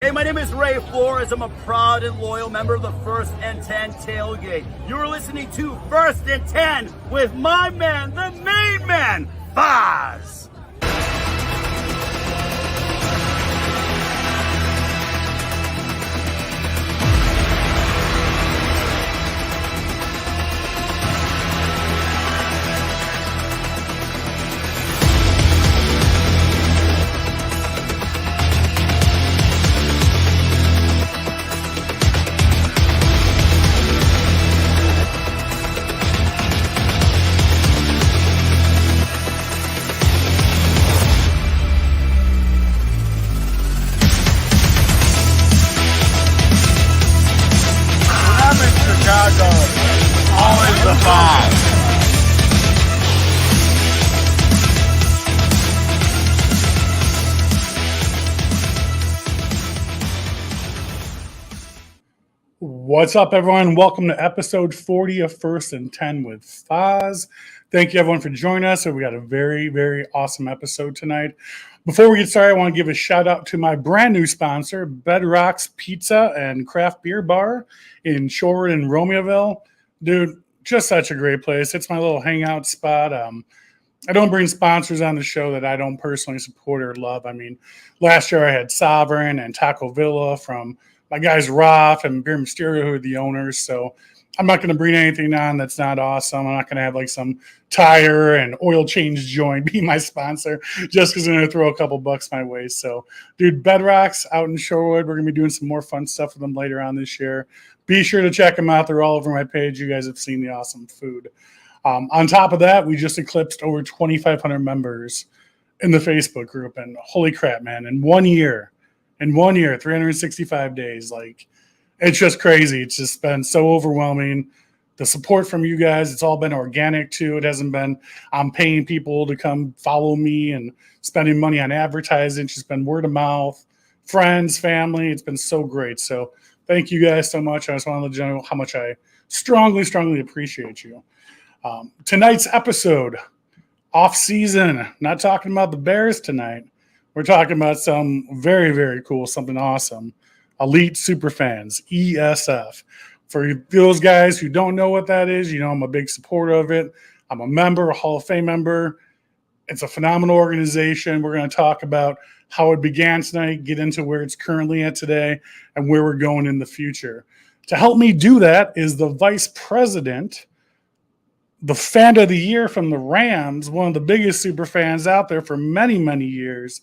Hey, my name is Ray Flores. I'm a proud and loyal member of the First and 10 Tailgate. You're listening to First and 10 with my man, the main man, Foz. Always the Foz. What's up, everyone? Welcome to episode 40 of First and 10 with Foz. Thank you, everyone, for joining us. So we got a very, very awesome episode tonight. Before we get started, I want to give a shout out to my brand new sponsor, Bedrock's Pizza and Craft Beer Bar in Shorewood and Romeoville. Dude, just such a great place. It's my little hangout spot. I don't bring sponsors on the show that I don't personally support or love. I mean, last year I had Sovereign and Taco Villa from my guys Roth and Beer Mysterio, who are the owners. So I'm not going to bring anything on that's not awesome. I'm not going to have like some tire and oil change joint be my sponsor just because I'm going to throw a couple bucks my way. So, dude, Bedrock's out in Shorewood. We're going to be doing some more fun stuff with them later on this year. Be sure to check them out. They're all over my page. You guys have seen the awesome food. On top of that, we just eclipsed over 2,500 members in the Facebook group. And holy crap, man, in 1 year, 365 days, like, it's just crazy. It's just been so overwhelming. The support from you guys, it's all been organic too. It hasn't been I'm paying people to come follow me and spending money on advertising. It's just been word of mouth, friends, family. It's been so great. So thank you guys so much. I just want to let you know how much I strongly, strongly appreciate you. Tonight's episode, off season, not talking about the Bears tonight. We're talking about some very, very cool, something awesome. Elite Superfans, ESF. For those guys who don't know what that is, you know I'm a big supporter of it. I'm a member, a Hall of Fame member. It's a phenomenal organization. We're going to talk about how it began tonight, get into where it's currently at today, and where we're going in the future. To help me do that is the Vice President, the Fan of the Year from the Rams, one of the biggest super fans out there for many, many years,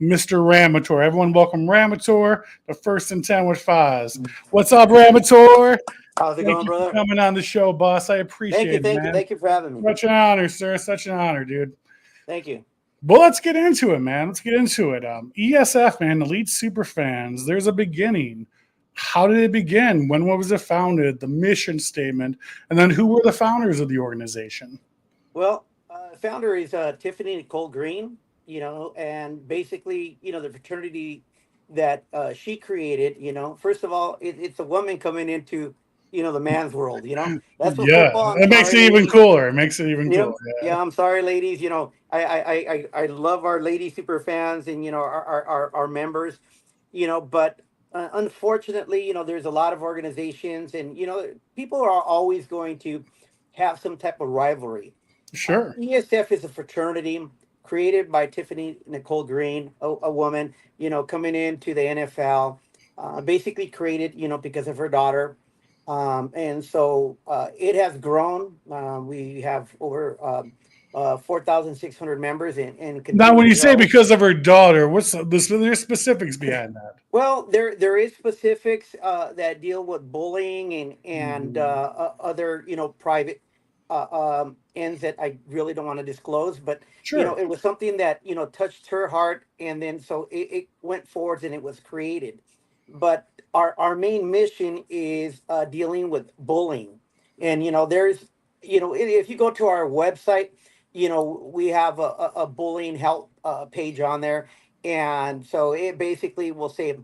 Mr. Ramator. Everyone welcome Ramator to First and 10 with Foz. What's up, Ramator? How's it going, brother? For coming on the show, boss. I appreciate it, man. Thank you for having me. Such an honor, sir. Such an honor, dude. Thank you. Well, let's get into it, man. Let's get into it. ESF, man, Elite Superfans. There's a beginning. How did it begin? When was it founded? The mission statement, and then who were the founders of the organization? Well, founder is Tiffany Nicole Green. You know, and basically, you know, the fraternity that she created, you know, first of all, it's a woman coming into, you know, the man's world, you know. That's what football. It makes it even cooler. It makes it even cooler. Yeah, I'm sorry, ladies. You know, I love our lady super fans and, you know, our members, you know, but unfortunately, you know, there's a lot of organizations and, you know, people are always going to have some type of rivalry. Sure. ESF is a fraternity created by Tiffany Nicole Green, a woman, you know, coming into the NFL, basically created, you know, because of her daughter. And so it has grown. We have over 4,600 members. And now, when you say because of her daughter, what's the specifics behind that? Well, there is specifics that deal with bullying and other, you know, private ends that I really don't want to disclose, but sure. You know, it was something that, you know, touched her heart, and then so it went forward and it was created. But our main mission is dealing with bullying, and you know, there's, you know, if you go to our website, you know, we have a bullying help page on there, and so it basically will say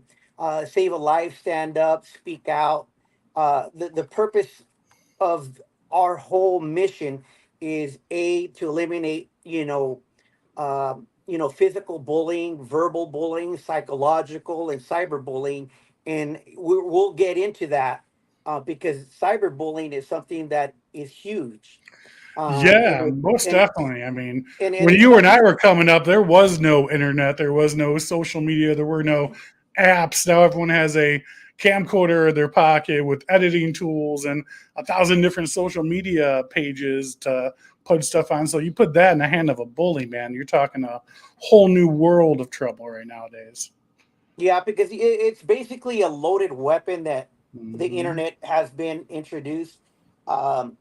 save a life, stand up, speak out. The purpose of our whole mission is to eliminate, you know, physical bullying, verbal bullying, psychological, and cyberbullying, and we'll get into that because cyberbullying is something that is huge, and Yeah, it most and definitely. I mean, and when it's you and I something. were coming up, there was no internet, there was no social media, there were no apps. Now everyone has a camcorder in their pocket with editing tools and 1,000 different social media pages to put stuff on. So you put that in the hand of a bully, man, you're talking a whole new world of trouble right nowadays. Yeah, because it's basically a loaded weapon that the Hmm. internet has been introduced um,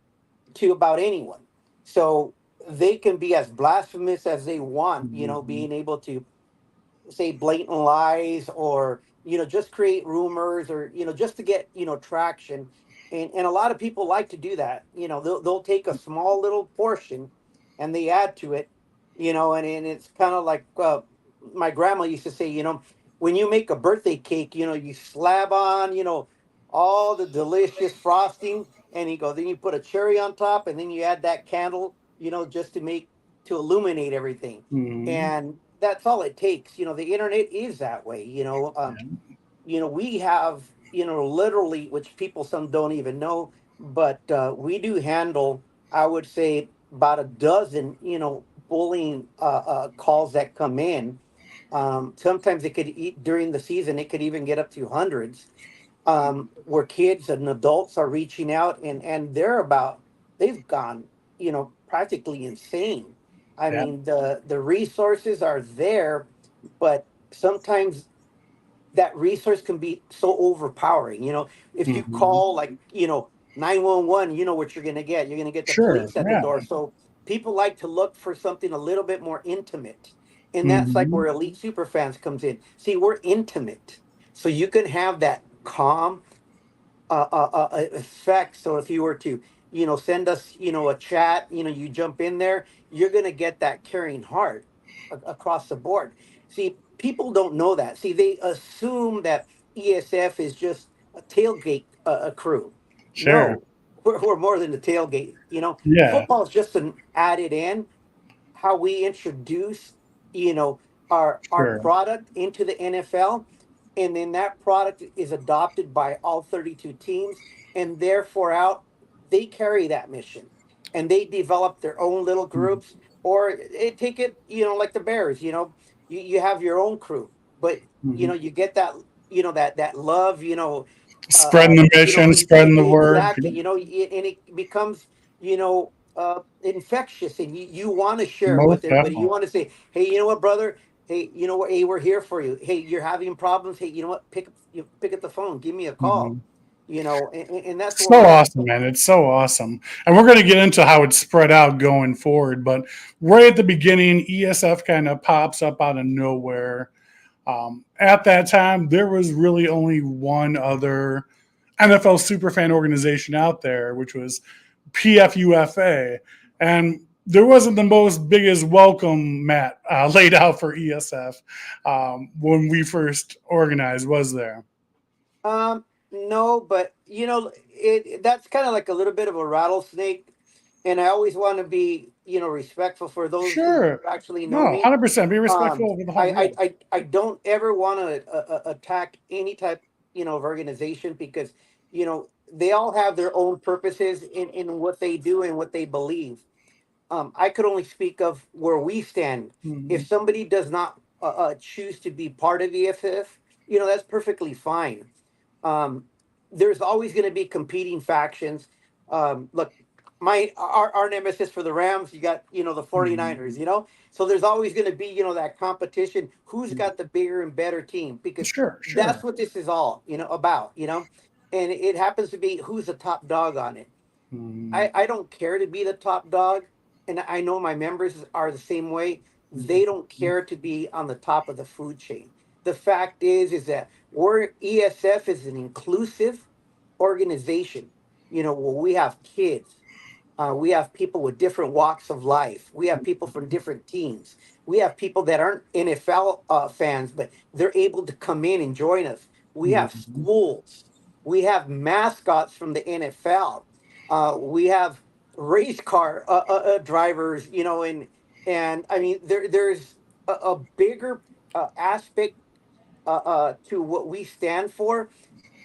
to about anyone. So they can be as blasphemous as they want, Hmm. being able to say blatant lies or just create rumors or just to get traction, and a lot of people like to do that. They'll take a small little portion and they add to it, and it's kind of like my grandma used to say, when you make a birthday cake, you slab on all the delicious frosting, and then you put a cherry on top, and then you add that candle, just to illuminate everything, Hmm. and that's all it takes. The internet is that way. We have literally, which people some don't even know, but we do handle, I would say, about a dozen bullying calls that come in. Sometimes it could eat during the season, it could even get up to hundreds, where kids and adults are reaching out, and they've gone practically insane. I Yeah. mean, the resources are there, but sometimes that resource can be so overpowering. If you Hmm. call, like, 911, you know what you're going to get. You're going to get the Sure. police at the Yeah. door. So people like to look for something a little bit more intimate. And that's like Hmm. where Elite Superfans comes in. See, we're intimate. So you can have that calm effect. So if you were to, send us, a chat, you jump in there, you're going to get that caring heart across the board. See, people don't know that. See, they assume that ESF is just a tailgate a crew. Sure. No, we're more than the tailgate. Yeah. Football is just an added in, how we introduce, our Sure. product into the NFL, and then that product is adopted by all 32 teams, and therefore out they carry that mission, and they develop their own little groups, or take it, like the Bears, you have your own crew, but Hmm. you get that, that love, Spreading the mission, spreading the word. exactly, and it becomes, infectious, and you want to share it Most with everybody. You definitely. want to say, hey, you know what, brother? Hey, you know what? Hey, we're here for you. Hey, you're having problems. Hey, you know what? Pick up the phone. Give me a call. Mhm. And that's where So we're at. awesome, man. It's so awesome. And we're going to get into how it's spread out going forward. But right at the beginning, ESF kind of pops up out of nowhere. At that time, there was really only one other NFL superfan organization out there, which was PFUFA. And there wasn't the most biggest welcome mat laid out for ESF when we first organized, was there? No, but that's kind of like a little bit of a rattlesnake, and I always want to be, respectful for those who Sure. actually No, know me. 100%. Be Um, respectful of the I, whole I, world. I, I don't ever want to attack any type, of organization, because, they all have their own purposes in what they do and what they believe. I could only speak of where we stand. If Mhm. somebody does not choose to be part of EFF, that's perfectly fine. Um, there's always going to be competing factions. Look, our nemesis for the Rams, you got, the 49ers, Mhm. so there's always going to be, that competition. Who's got the bigger and better team? Because Sure, that's sure. what this is all, about, and it happens to be who's the top dog on it. Mhm. I don't care to be the top dog, and I know my members are the same way. They don't care to be on the top of the food chain. The fact is that ESF is an inclusive organization. Where we have kids, we have people with different walks of life. We have people from different teams. We have people that aren't NFL fans, but they're able to come in and join us. We have Mhm. schools. We have mascots from the NFL. We have race car drivers. And I mean, there's a bigger aspect to what we stand for.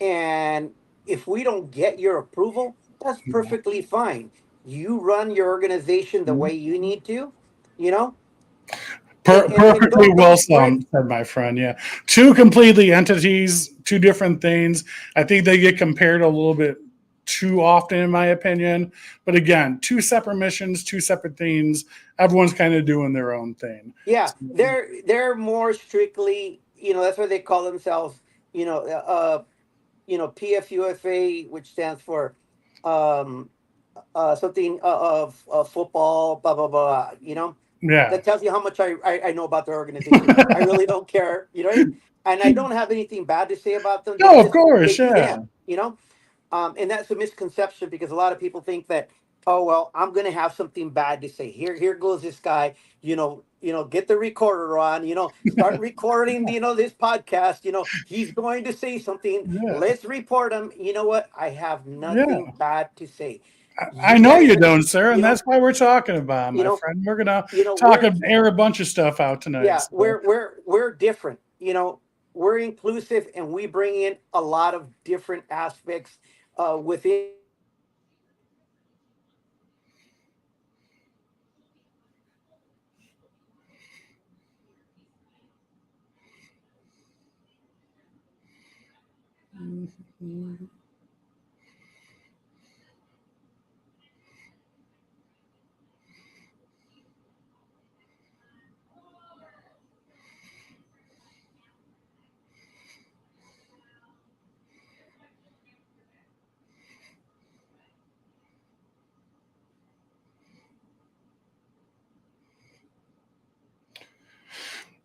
And if we don't get your approval, that's perfectly fine. You run your organization the way you need to, you know, and Perfectly don't well spread. said, my friend. Yeah, two completely entities, two different things. I think they get compared a little bit too often, in my opinion. But again, two separate missions, two separate things. Everyone's kind of doing their own thing. Yeah, So, they're more strictly, that's what they call themselves, you know, PFUFA, which stands for um, something of football, blah blah blah. yeah. That tells you how much I know about their organization. I really don't care, and I don't have anything bad to say about them. No, of They course, do yeah. them, and that's a misconception because a lot of people think that, oh well, I'm gonna have something bad to say. Here goes this guy. Get the recorder on. Start recording. This podcast. He's going to say something. Yeah. Let's report him. You know what? I have Yeah. nothing bad to say. I You know guys you are, don't, sir, you and know, that's why we're talking about, you my know, friend. We're gonna talk we're and air a bunch of stuff out tonight. yeah, So. we're different. We're inclusive, and we bring in a lot of different aspects within.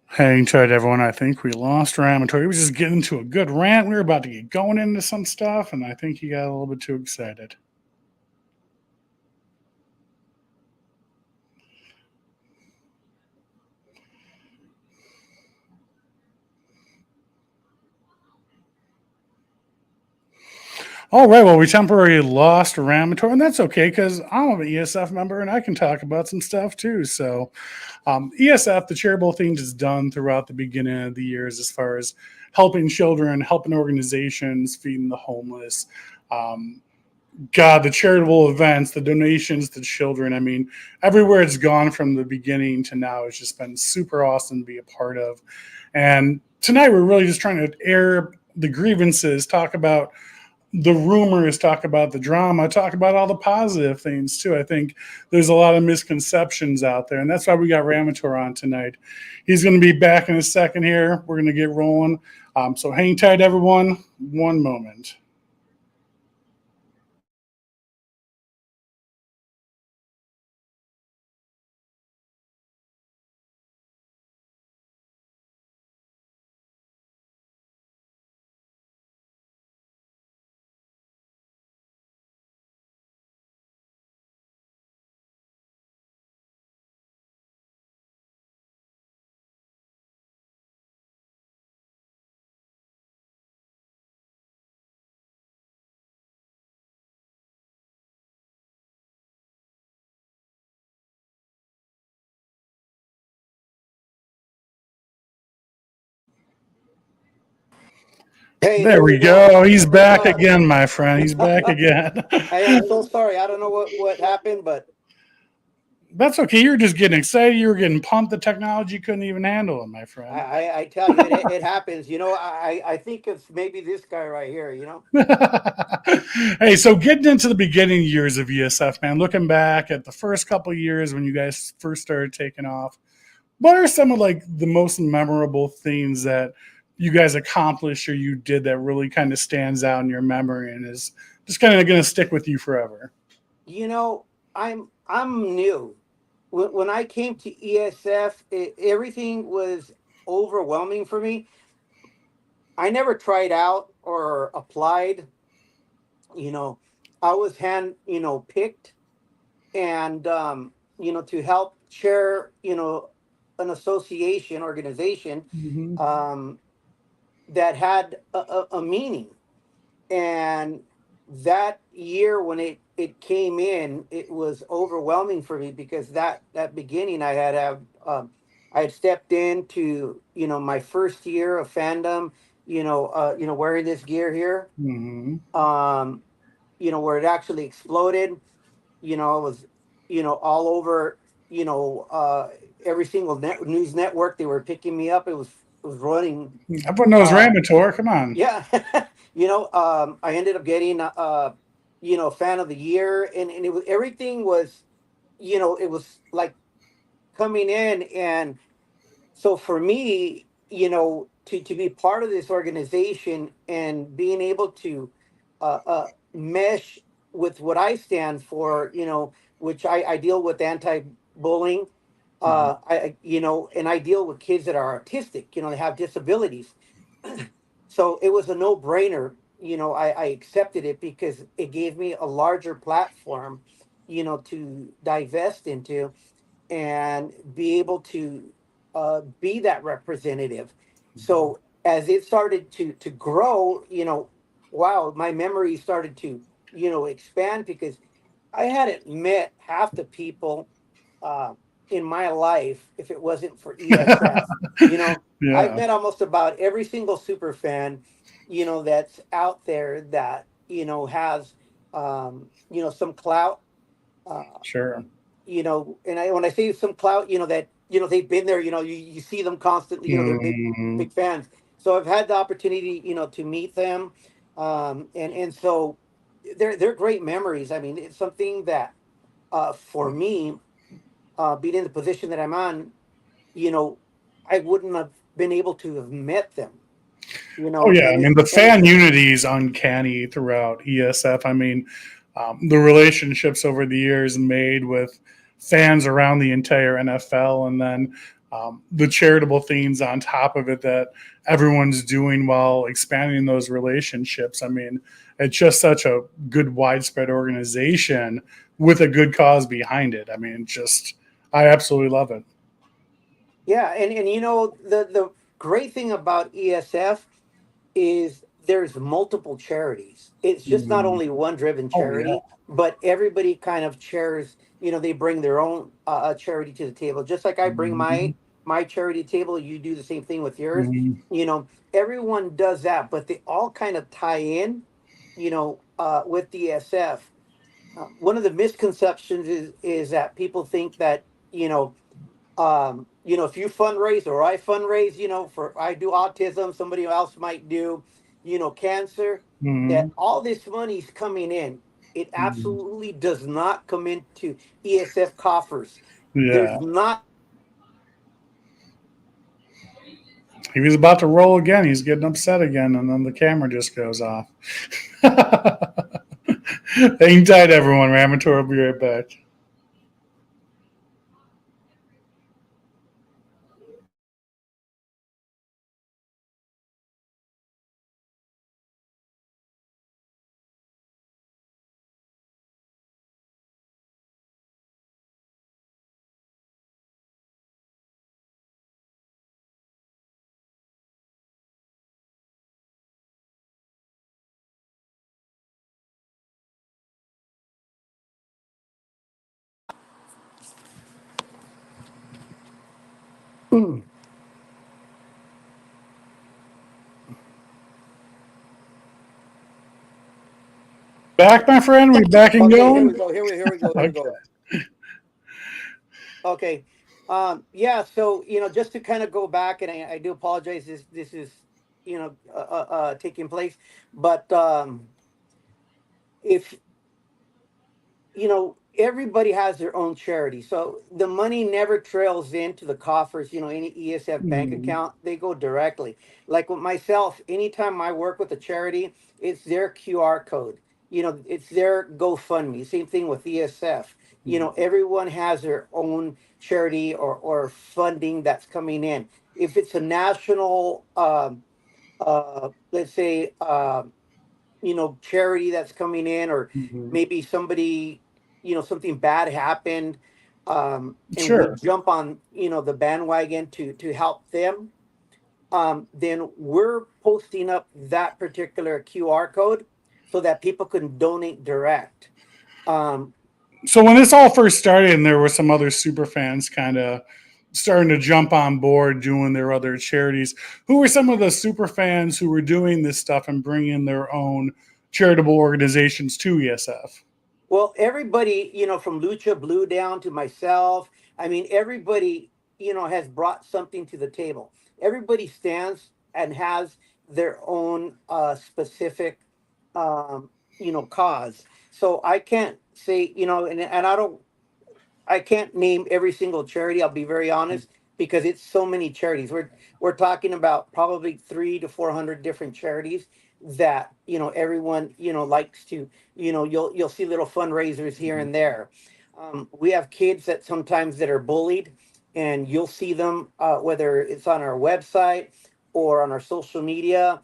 Hang tight, everyone. I think we lost Ramator. He was just getting into a good rant. We were about to get going into some stuff, and I think he got a little bit too excited. All right, well, we temporarily lost Ramator, and that's okay because I'm an ESF member and I can talk about some stuff too. So, ESF, the charitable things is done throughout the beginning of the years as far as helping children, helping organizations, feeding the homeless. Um, God, the charitable events, the donations to children. I mean, everywhere it's gone from the beginning to now, it's just been super awesome to be a part of. And tonight, we're really just trying to air the grievances, talk about the rumors, talk about the drama, talk about all the positive things too. I think there's a lot of misconceptions out there, and that's why we got Ramator on tonight. He's going to be back in a second here. We're going to get rolling. So hang tight, everyone. One moment. Hey, There there we we go. go. He's Thank back God. again, my friend. He's back again. I am so sorry. I don't know what happened, but That's okay. You're just getting excited. You were getting pumped. The technology couldn't even handle it, my I, friend. I tell you, it happens. I think it's maybe this guy right here. Hey, so getting into the beginning years of ESF, man, looking back at the first couple of years when you guys first started taking off, what are some of like the most memorable things that you guys accomplished or you did that really kind of stands out in your memory and is just kind of going to stick with you forever? You know, I'm new. When I came to ESF, everything was overwhelming for me. I never tried out or applied. You know, I was picked, and to help chair an association organization Mm-hmm. um, that had a meaning. And that year when it came in, it was overwhelming for me because that beginning I had I had stepped into, my first year of fandom, wearing this gear here, Mm-hmm. um, where it actually exploded. It was, all over, every single news network. They were picking me up. It was running. Everyone knows Uh, Ramator. Come on. yeah, I ended up getting, fan of the year, and it was everything was, it was like coming in. And so for me, to be part of this organization and being able to mesh with what I stand for, which I deal with anti-bullying, Mhm. and I deal with kids that are autistic, they have disabilities. So it was a no-brainer. I accepted it because it gave me a larger platform, to divest into and be able to be that representative. So as it started to grow, wow, my memory started to expand because I hadn't met half the people uh, in my life if it wasn't for ESF. You know, I've Yeah, met almost about every single super fan, that's out there that has some clout. Uh, sure. and when I say some clout, that they've been there. You see them constantly. They're Mhm. big fans. So I've had the opportunity, to meet them, and so they're great memories. I mean, it's something that for me, being in the position that I'm on, you know, I wouldn't have been able to have met them. Oh yeah, I And mean it's the and fan unity is uncanny throughout ESF. I mean, the relationships over the years made with fans around the entire NFL, and then the charitable things on top of it that everyone's doing while expanding those relationships. I mean, it's just such a good widespread organization with a good cause behind it. I mean, just I absolutely love it. yeah, and the great thing about ESF is there's multiple charities. It's just not Mhm. only one driven Oh yeah. charity, but everybody kind of shares. They bring their own charity to the table. Just like I bring Mhm. my charity table, you do the same thing with yours. Mhm. Everyone does that, but they all kind of tie in. With DSF. One of the misconceptions is that people think that if you fundraise or I fundraise, for I do autism, somebody else might do, cancer, that Mhm. all this money's coming in. It Mhm. absolutely does not come into ESF coffers. There's Yeah. not. He was about to roll again. He's getting upset again, and then the camera just goes off. Hang tight, everyone. Ramator will be right back. Back, my friend. We back and Okay, here we going. go. Here we Okay. go. Okay. Yeah. So just to kind of go back, and I do apologize. This is taking place, but if everybody has their own charity. So the money never trails into the coffers, any ESF bank Mhm. account, they go directly. Like with myself, anytime I work with a charity, it's their QR code. It's their GoFundMe. Same thing with ESF. Everyone has their own charity or funding that's coming in. If it's a national, let's say, charity that's coming in, or Mhm. maybe somebody, something bad happened, and we Sure. jump on, the bandwagon to help them, then we're posting up that particular QR code so that people can donate direct. Um, So when this all first started, and there were some other super fans kind of starting to jump on board doing their other charities. Who were some of the super fans who were doing this stuff and bringing their own charitable organizations to ESF? Well, everybody, from Lucha Blue down to myself, I mean, everybody, has brought something to the table. Everybody stands and has their own specific, cause. So I can't say, and I can't name every single charity. I'll be very honest because it's so many charities. We're talking about probably 300 to 400 different charities that everyone likes to you'll see little fundraisers here and there. We have kids that sometimes that are bullied, and you'll see them whether it's on our website or on our social media.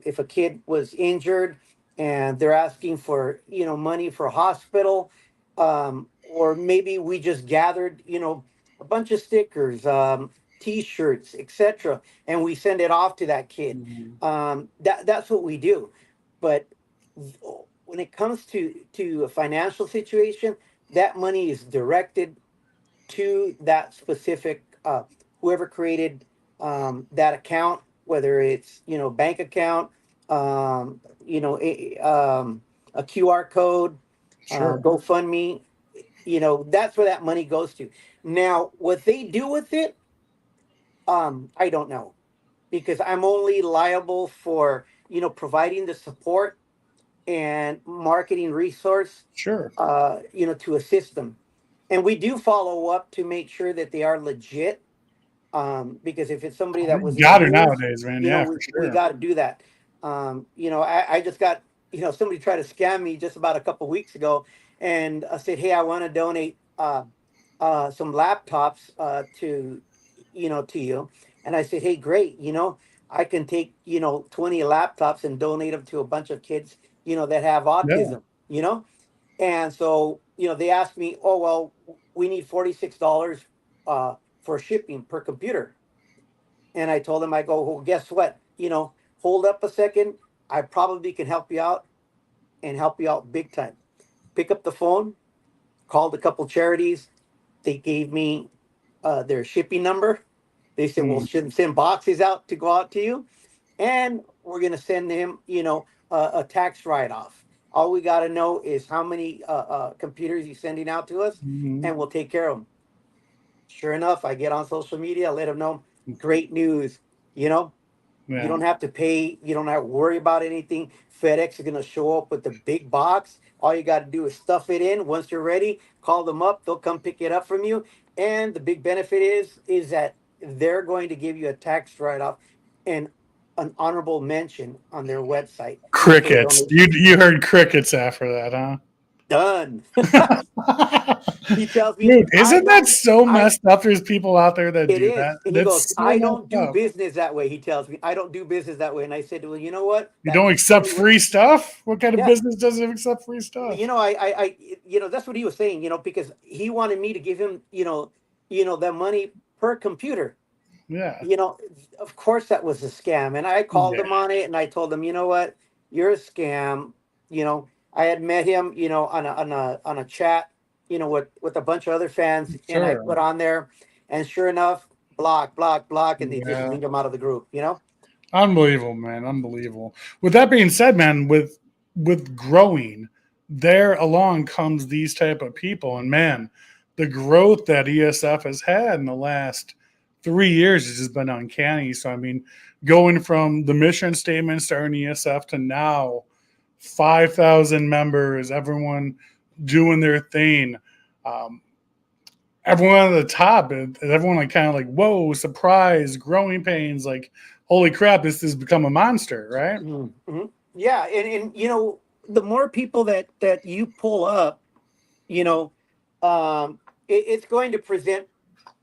If a kid was injured and they're asking for money for a hospital, or maybe we just gathered, a bunch of stickers, T-shirts, etc., and we send it off to that kid. Mhm. That's what we do. But when it comes to a financial situation, that money is directed to that specific whoever created that account, whether it's bank account, a QR code, Sure. GoFundMe. That's where that money goes to. Now, what they do with it, I don't know, because I'm only liable for providing the support and marketing resource, Sure. to assist them. And we do follow up to make sure that they are legit. Because if it's somebody that was You in the got it news, nowadays, man. Yeah, for we sure. got to do that. I just got, somebody tried to scam me just about a couple weeks ago, and I said, hey, I want to donate some laptops to you. And I said, hey, great, I can take 20 laptops and donate them to a bunch of kids that have Yeah. autism. And so, they asked me, oh, well, we need $46 for shipping per computer. And I told them, I go, well, guess what? Hold up a second. I probably can help you out and help you out big time. Pick up the phone, called a couple charities. They gave me their shipping number. They said, well, Mm. shouldn't send boxes out to go out to you. And we're going to send him, a tax write off. All we got to know is how many computers he's sending out to us, Mhm. and we'll take care of them. Sure enough, I get on social media, let them know, great news. You know, you Yeah. don't have to pay, you don't have to worry about anything. FedEx is going to show up with the big box. All you got to do is stuff it in. Once you're ready, call them up. They'll come pick it up from you. And the big benefit is that they're going to give you a tax write-off and an honorable mention on their website for the Crickets. You donation. you heard crickets after that, huh? Done. He tells me, Dude, I isn't that don't, so I messed up? There's people out there that It do that. is. And he goes, That's so I don't messed do up. business that way. He tells me, I don't do business that way. And I said, well, you know what? You don't That's accept exactly what, free stuff? What kind of yeah. business doesn't accept free Well, stuff? that's what he was saying, because he wanted me to give him, the money per computer. Yeah. You know, of course that was a scam. And I called Yeah. him on it and I told him, you know what? You're a scam. I had met him, on a chat, with a bunch of other fans, and I Sure. put on there, and sure enough, block, block, block, and they just Yeah. leave him out of the group. Unbelievable, man. Unbelievable. With that being said, man, with growing, there along comes these type of people. And man, the growth that ESF has had in the last 3 years has just been uncanny. So I mean, going from the mission statement starting ESF to now 5,000 members, everyone doing their thing. Um, Everyone at the top, everyone like kind of like, whoa, surprise, growing pains, like, holy crap, this has become a monster, right? Mm-hmm. Yeah, and the more people that you pull up, you know, it's going to present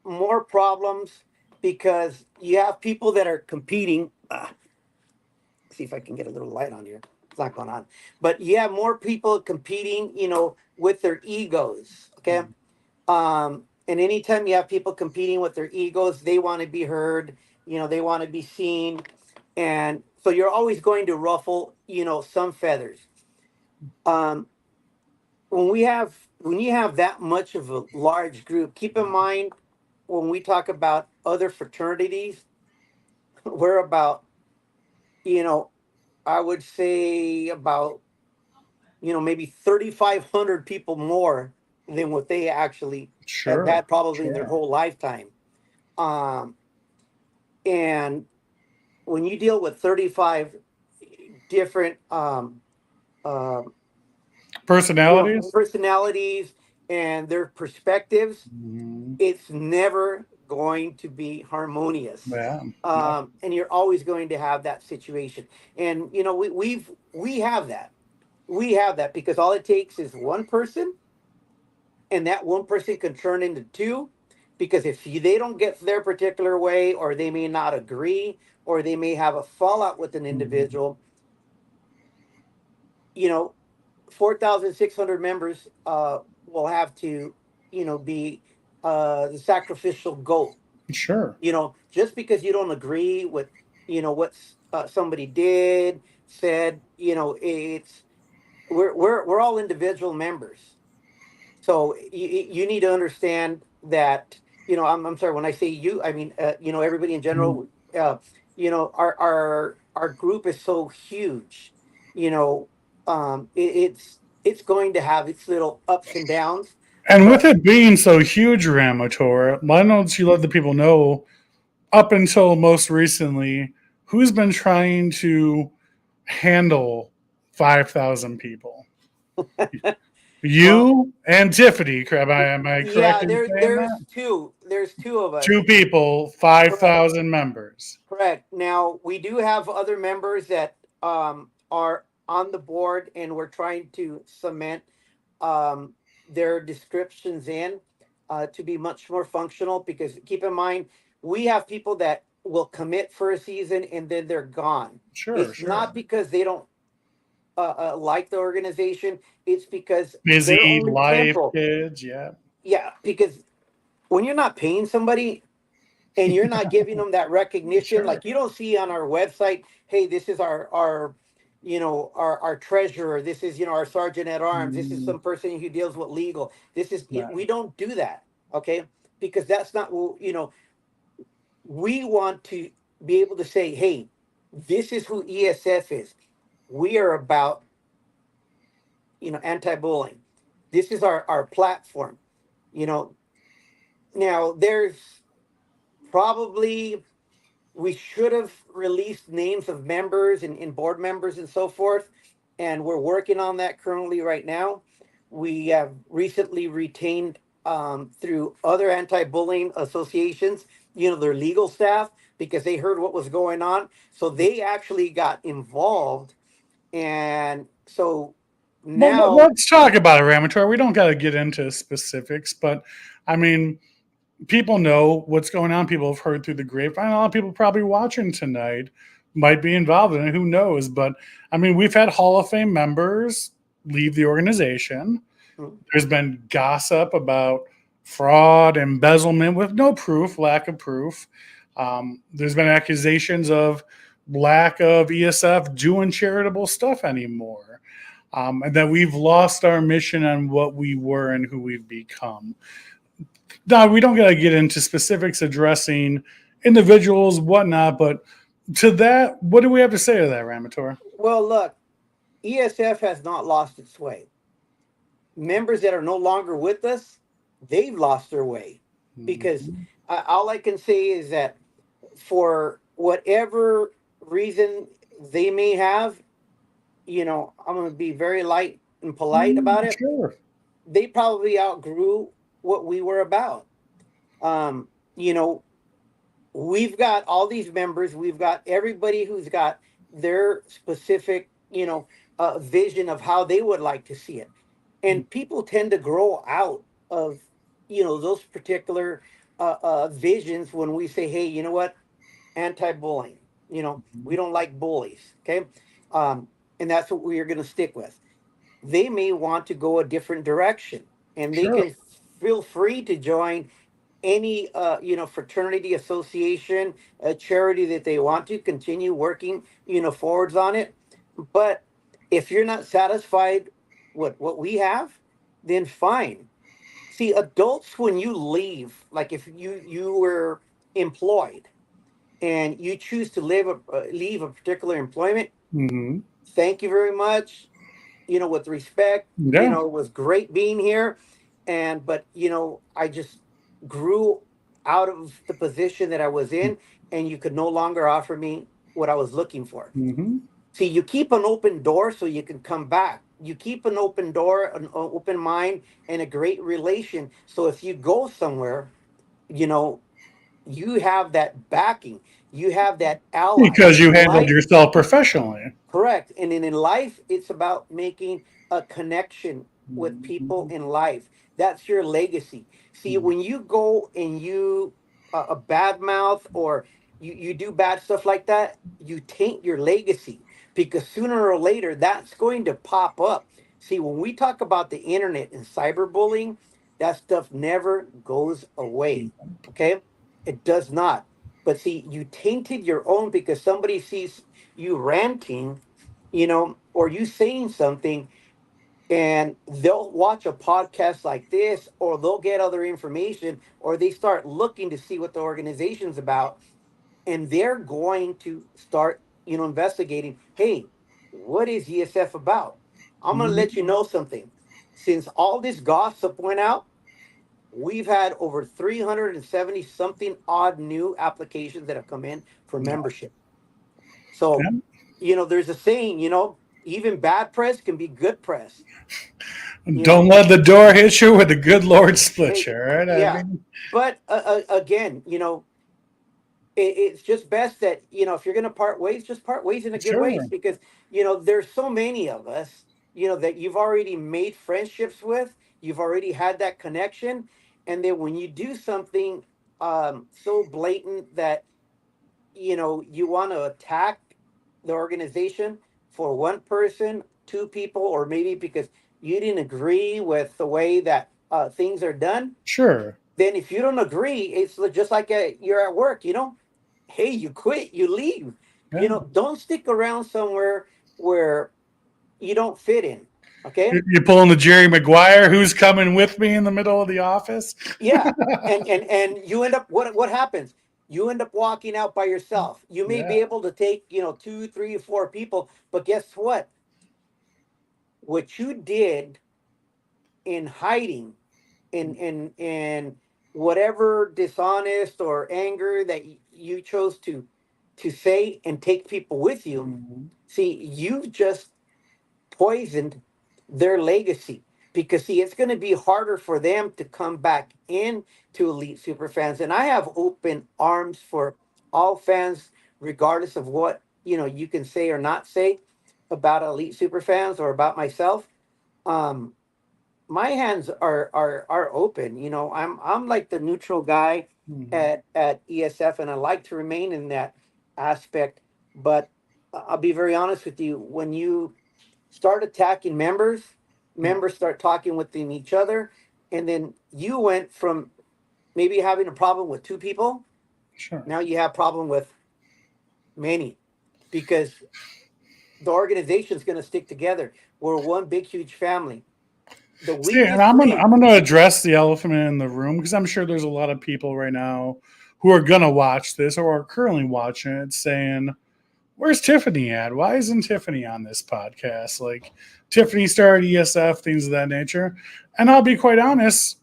more problems because you have people that are competing. See if I can get a little light on here. It's not going on, but you have more people competing, with their egos. Okay, and anytime you have people competing with their egos, they want to be heard. They want to be seen, and so you're always going to ruffle, some feathers. Um, when you have that much of a large group, keep in mind when we talk about other fraternities, we're about, you know, I would say about, maybe 3,500 people more than what they actually have Sure, had probably in their sure. whole lifetime. Um, and when you deal with 35 different, um, Personalities? personalities and their perspectives, Mhm. it's never going to be harmonious. Yeah, yeah, And you're always going to have that situation. And we have that. We have that because all it takes is one person, and that one person can turn into two. Because if they don't get their particular way, or they may not agree, or they may have a fallout with an mhm. individual, you know, 4,600 members will have to, be the sacrificial goat. Sure. Just because you don't agree with, what somebody did, said, it's we're all individual members. So you need to understand that, I'm sorry, when I say you, I mean, everybody in Mhm. general. Our group is so huge. you know it's going to have its little ups and downs, And with but it being so huge, Ramator, why don't you let the people know, up until most recently, who's been trying to handle 5,000 people? well, You and Tiffany. Am I correct yeah, in there saying there's that? two of us. Two people, Correct. 5,000 members. Correct. Now we do have other members that are on the board, and we're trying to cement um, their descriptions in to be much more functional. Because keep in mind, we have people that will commit for a season and then they're gone. Sure, It's not sure. because they don't like the organization. It's because they're Busy only life, temporal. kids. Yeah. Yeah, because when you're not paying somebody and you're not giving them that recognition, Sure. like you don't see on our website, hey, this is our treasurer, this is our sergeant at arms, this is Mm, some person who deals with legal, this is right. we don't do that. Okay, because that's not what we want to be able to say, hey, this is who ESF is. We are about anti-bullying. This is our platform. you know Now there's probably, we should have released names of members and board members and so forth, and we're working on that currently right now. We have recently retained, through other anti-bullying associations, their legal staff, because they heard what was going on, so they actually got involved. And so Well, now, let's talk about it, Ramator. We don't got to get into specifics, but I mean, people know what's going on. People have heard through the grapevine. A lot of people probably watching tonight might be involved in it. Who knows? But I mean, we've had Hall of Fame members leave the organization. There's been gossip about fraud, embezzlement with no proof, lack of proof. There's been accusations of lack of ESF doing charitable stuff anymore. And that we've lost our mission on what we were and who we've become. Now, we don't got to get into specifics addressing individuals, whatnot, but to that, what do we have to say to that, Ramator? well, look, ESF has not lost its way. Members that are no longer with us, they've lost their way. Because Mhm. all I can say is that for whatever reason they may have, I'm going to be very light and polite about it. Sure. They probably outgrew what we were about. Um, you know, we've got all these members, we've got everybody who's got their specific, vision of how they would like to see it. And people tend to grow out of, those particular visions when we say, hey, you know what, anti-bullying, we don't like bullies. Okay. um, and that's what we are going to stick with. They may want to go a different direction, and they Sure. can feel free to join any fraternity, association, a charity that they want to continue working forwards on it. But if you're not satisfied with what we have, then fine, See, adults, when you leave, like if you were employed and you choose to leave a particular employment, Hmm. thank you very much. With respect, Yeah. it was great being here, but I just grew out of the position that I was in, and you could no longer offer me what I was looking for. Hmm. See, you keep an open door so you can come back. You keep an open door, an open mind, and a great relation. So if you go somewhere, you know, you have that backing. You have that ally. Because you In handled life, yourself professionally. correct. And then in life, it's about making a connection with people Mhm. in life. That's your legacy. See, when you go and you a bad mouth, or you do bad stuff like that, you taint your legacy, because sooner or later that's going to pop up. See, when we talk about the internet and cyberbullying, that stuff never goes away. Okay? It does not. But see, you tainted your own because somebody sees you ranting, or you saying something, and they'll watch a podcast like this, or they'll get other information, or they start looking to see what the organization's about, and they're going to start, investigating. Hey, what is ESF about? I'm going to let Mhm. you know something. Since all this gossip went out, we've had over 370 something odd new applications that have come in for membership. So, Yeah. there's a saying, even bad press can be good press. You Don't know, let the door hit you where the good Lord split hey, you, right? I yeah. mean, But again, it's just best that, if you're going to part ways, just part ways in a good sure. ways, because, there's so many of us, that you've already made friendships with, you've already had that connection. And then when you do something so blatant that, you want to attack the organization for one person, two people, or maybe because you didn't agree with the way that things are done, Sure. then if you don't agree, it's just like you're at work, hey, you quit, you leave. Yeah. Don't stick around somewhere where you don't fit in. Okay. You're pulling the Jerry Maguire, who's coming with me in the middle of the office. Yeah. And you end up, what happens? You end up walking out by yourself. You may Yeah. be able to take, two, three, 4 people, but guess what? What you did in hiding, in whatever dishonest or anger that you chose to say and take people with you. Mhm. See, you've just poisoned their legacy, because see, it's going to be harder for them to come back in to elite super fans. And I have open arms for all fans, regardless of what you can say or not say about elite super fans or about myself. um my hands are open. I'm like the neutral guy Mhm. at ESF, and I like to remain in that aspect. But I'll be very honest with you: when you start attacking members, Yeah. members start talking within each other, and then you went from maybe having a problem with 2 people, Sure. now you have problem with many, because the organization's going to stick together. We're one big huge family. The See, and weakest I'm link. gonna address the elephant in the room because I'm sure there's a lot of people right now who are gonna watch this or are currently watching it saying, "Where's Tiffany at? Why isn't Tiffany on this podcast?" Like Tiffany started ESF, things of that nature. And I'll be quite honest,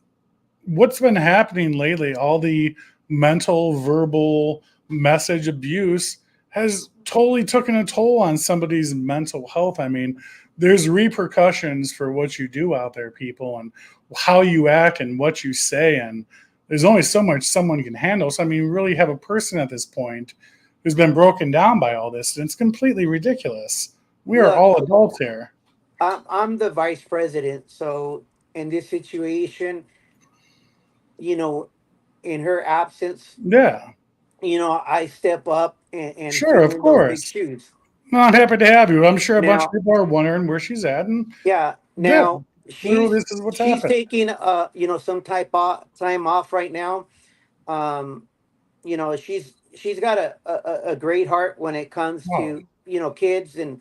what's been happening lately, all the mental, verbal message abuse has totally taken a toll on somebody's mental health. I mean, there's repercussions for what you do out there, people, and how you act and what you say. And there's only so much someone can handle. So, I mean, we really have a person at this point who's been broken down by all this. And it's completely ridiculous. We are Look, all adults here. I'm the vice president, so in this situation, you know, in her absence, Yeah, I step up and sure, fill of in those big course. shoes. No, I'm happy to have you. I'm sure a bunch of Now, people are wondering where she's at, and yeah, yeah, now literally, she's this is what's she's happened. taking some type of time off right now. Um, she's got a great heart when it comes Wow. to kids and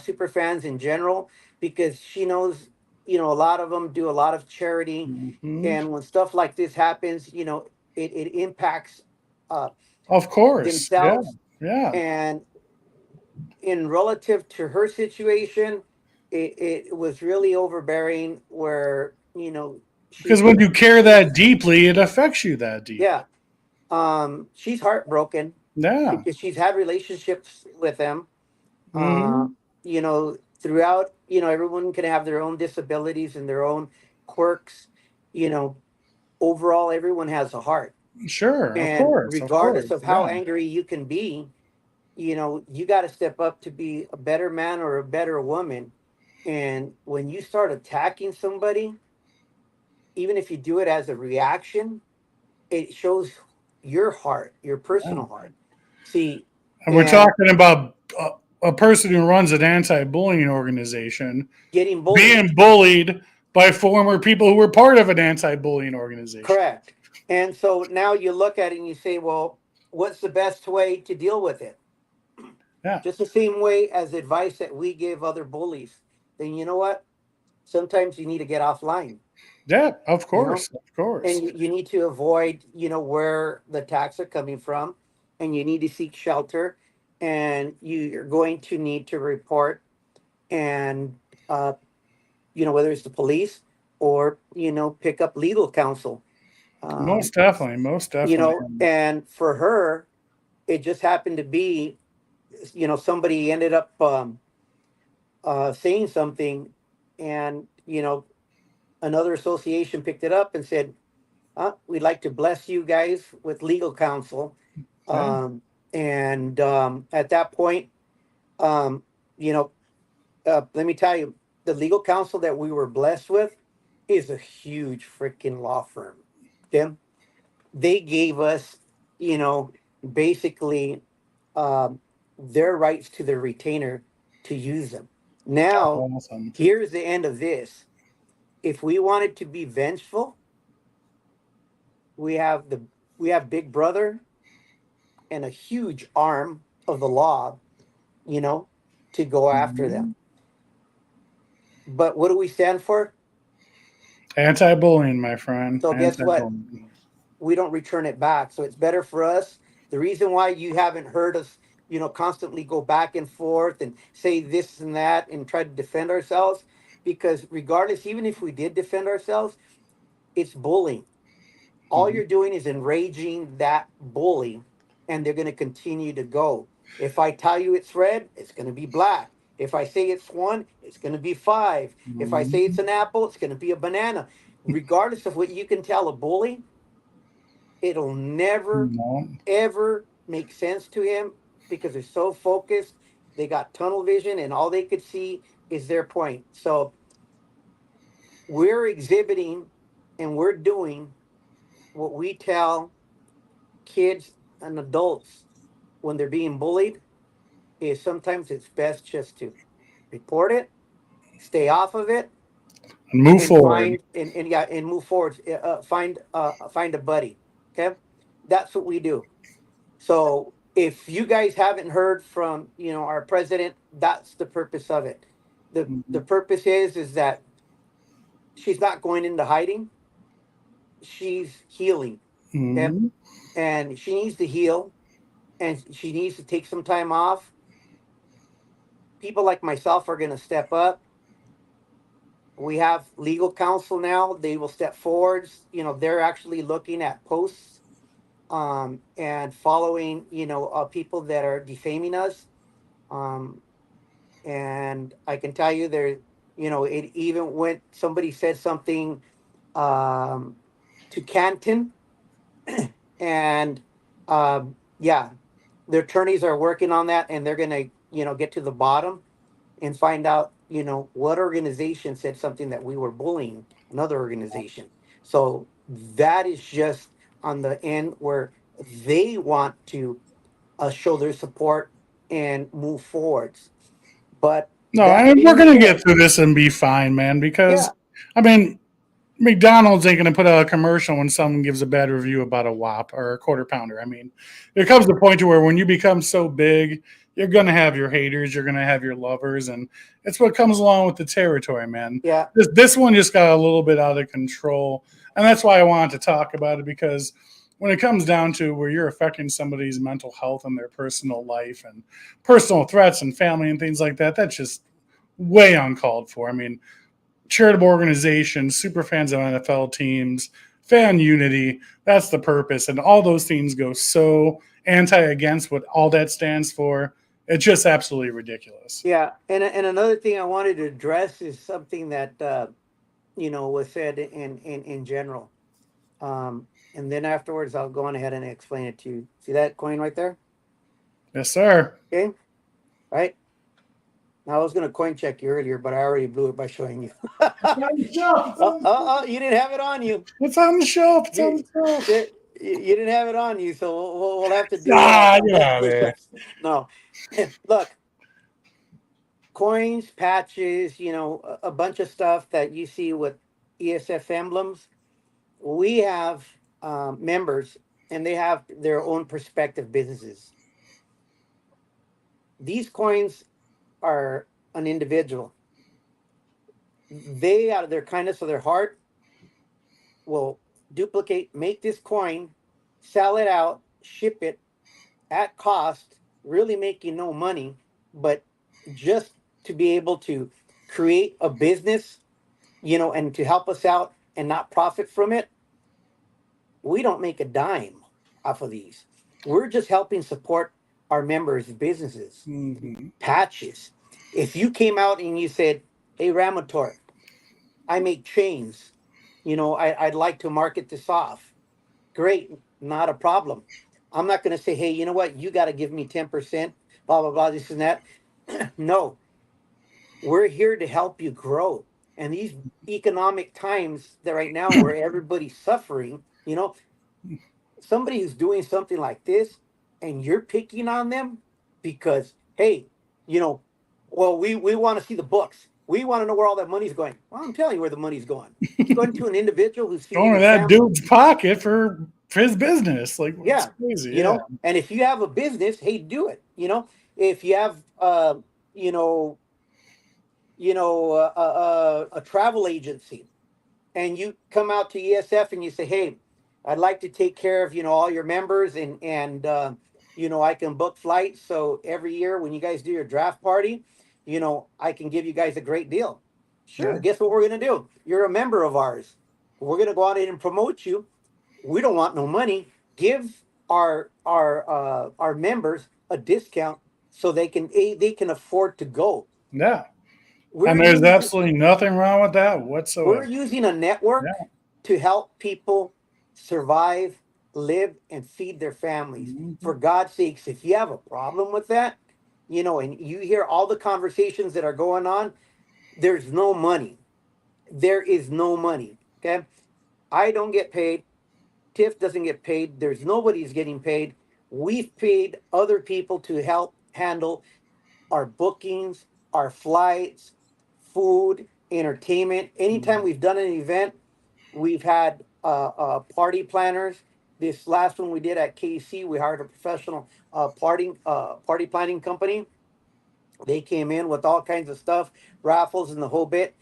super fans in general, because she knows. a lot of them do a lot of charity, Mhm. and when stuff like this happens, it impacts uh, Of course. Yeah. themselves. Yeah. And in relative to her situation, it was really overbearing. Where Because she when you care that she's deeply, it affects you that deeply. yeah, she's heartbroken Yeah. because she's had relationships with them. Uh, Hmm. throughout, everyone can have their own disabilities and their own quirks. You know, overall, everyone has a heart. Sure. Of And course. Of regardless course. of how Yeah. angry you can be, you got to step up to be a better man or a better woman. And when you start attacking somebody, even if you do it as a reaction, it shows your heart, your Yeah. personal heart. See, And we're and talking about a person who runs an anti-bullying organization getting bullied. being bullied by former people who were part of an anti-bullying organization. Correct. And so now you look at it and you say, well, what's the best way to deal with it? Yeah. Just the same way as advice that we give other bullies. Then you know what? Sometimes you need to get offline, Yeah. Of you know, course. Of course. and you need to avoid, where the attacks are coming from, and you need to seek shelter, and you're going to need to report, and, uh, whether it's the police or, pick up legal counsel. Um, Most definitely. Most definitely. and for her, it just happened to be, somebody ended up saying something, and another association picked it up and said, we'd like to bless you guys with legal counsel. Yeah. And at that point, um, you know, let me tell you, the legal counsel that we were blessed with is a huge freaking law firm. Them, they gave us, you know, basically um, their rights to their retainer to use them. That's Now, awesome. here's the end of this. If we wanted to be vengeful, we have the we have Big Brother and a huge arm of the law, you know, to go after Mhm. them. But what do we stand for? Anti-bullying, my friend. So guess what? Anti-bullying. We don't return it back. So it's better for us. The reason why you haven't heard us, constantly go back and forth and say this and that and try to defend ourselves, because regardless, even if we did defend ourselves, it's bullying. All Mhm. you're doing is enraging that bully, and they're going to continue to go. If I tell you it's red, it's going to be black. If I say it's one, it's going to be five. If I say it's Mhm. an apple, it's going to be a banana. Regardless of what you can tell a bully, it'll never, No. ever make sense to him, because they're so focused. They got tunnel vision, and all they could see is their point. So we're exhibiting and we're doing what we tell kids and adults when they're being bullied, is sometimes it's best just to report it, stay off of it, And move and forward. and move forward. Find a buddy. Okay, that's what we do. So if you guys haven't heard from our president, that's the purpose of it. The Mhm. purpose is that she's not going into hiding. She's healing. Okay, Mhm. and she needs to heal, and she needs to take some time off. People like myself are going to step up. We have legal counsel now. They will step forwards. They're actually looking at posts, and following, people that are defaming us. Um, and I can tell you there, it even went, somebody said something um, to Canton, and yeah, their attorneys are working on that, and they're going to, get to the bottom and find out, what organization said something that we were bullying another organization. So that is just on the end where they want to show their support and move forwards. But No, that and we're being gonna get said, through this and be fine, man. yeah, Because I mean, McDonald's ain't gonna put out a commercial when someone gives a bad review about a Whop or a Quarter Pounder. I mean, there comes the point to where when you become so big, you're going to have your haters, you're going to have your lovers, and it's what comes along with the territory, man. Yeah. This one just got a little bit out of control, and that's why I wanted to talk about it, because when it comes down to where you're affecting somebody's mental health and their personal life and personal threats and family and things like that, that's just way uncalled for. I mean, charitable organizations, super fans of NFL teams, fan unity, that's the purpose. And all those things go so against what all that stands for. It's just absolutely ridiculous. Yeah. And another thing I wanted to address is something that, was said in general. And then afterwards, I'll go on ahead and explain it to you. See that coin right there? Yes, sir. Okay. Right. Now, I was going to coin check you earlier, but I already blew it by showing you. You didn't have it on you. It's on the shelf. It's on the shelf. You didn't have it on you, so we'll have to do No. Look, coins, patches, a bunch of stuff that you see with ESF emblems. We have members, and they have their own prospective businesses. These coins are an individual. They, out of their kindness of their heart, will make this coin, sell it out, ship it at cost, really making no money, but just to be able to create a business, and to help us out and not profit from it. We don't make a dime off of these. We're just helping support our members' businesses. Mm-hmm. Patches. If you came out and you said, hey, Ramator, I make chains, I'd like to market this off. Great, not a problem. I'm not going to say, hey, you know what, you got to give me 10%, blah, blah, blah, this and that. No, we're here to help you grow. And these economic times that right now where everybody's suffering, somebody who's doing something like this and you're picking on them because, hey, well, we want to see the books. We want to know where all that money's going. Well, I'm telling you where the money's going. It's going to an individual who's going to that dude's pocket for his business. Like, yeah, crazy. And if you have a business, hey, do it. If you have, a travel agency, and you come out to ESF and you say, hey, I'd like to take care of, all your members and I can book flights. So every year when you guys do your draft party, I can give you guys a great deal. Sure. Yeah. Guess what we're going to do? You're a member of ours. We're going to go out and promote you. We don't want no money. Give our members a discount so they can afford to go. Yeah. And there's absolutely nothing wrong with that whatsoever. We're using a network to help people survive, live, and feed their families. Mm-hmm. For God's sakes, if you have a problem with that, and you hear all the conversations that are going on, there's no money. There is no money, okay? I don't get paid. Tiff doesn't get paid. There's nobody's getting paid. We've paid other people to help handle our bookings, our flights, food, entertainment. Anytime we've done an event, we've had party planners. This last one we did at KC, we hired a professional party planning company. They came in with all kinds of stuff, raffles and the whole bit.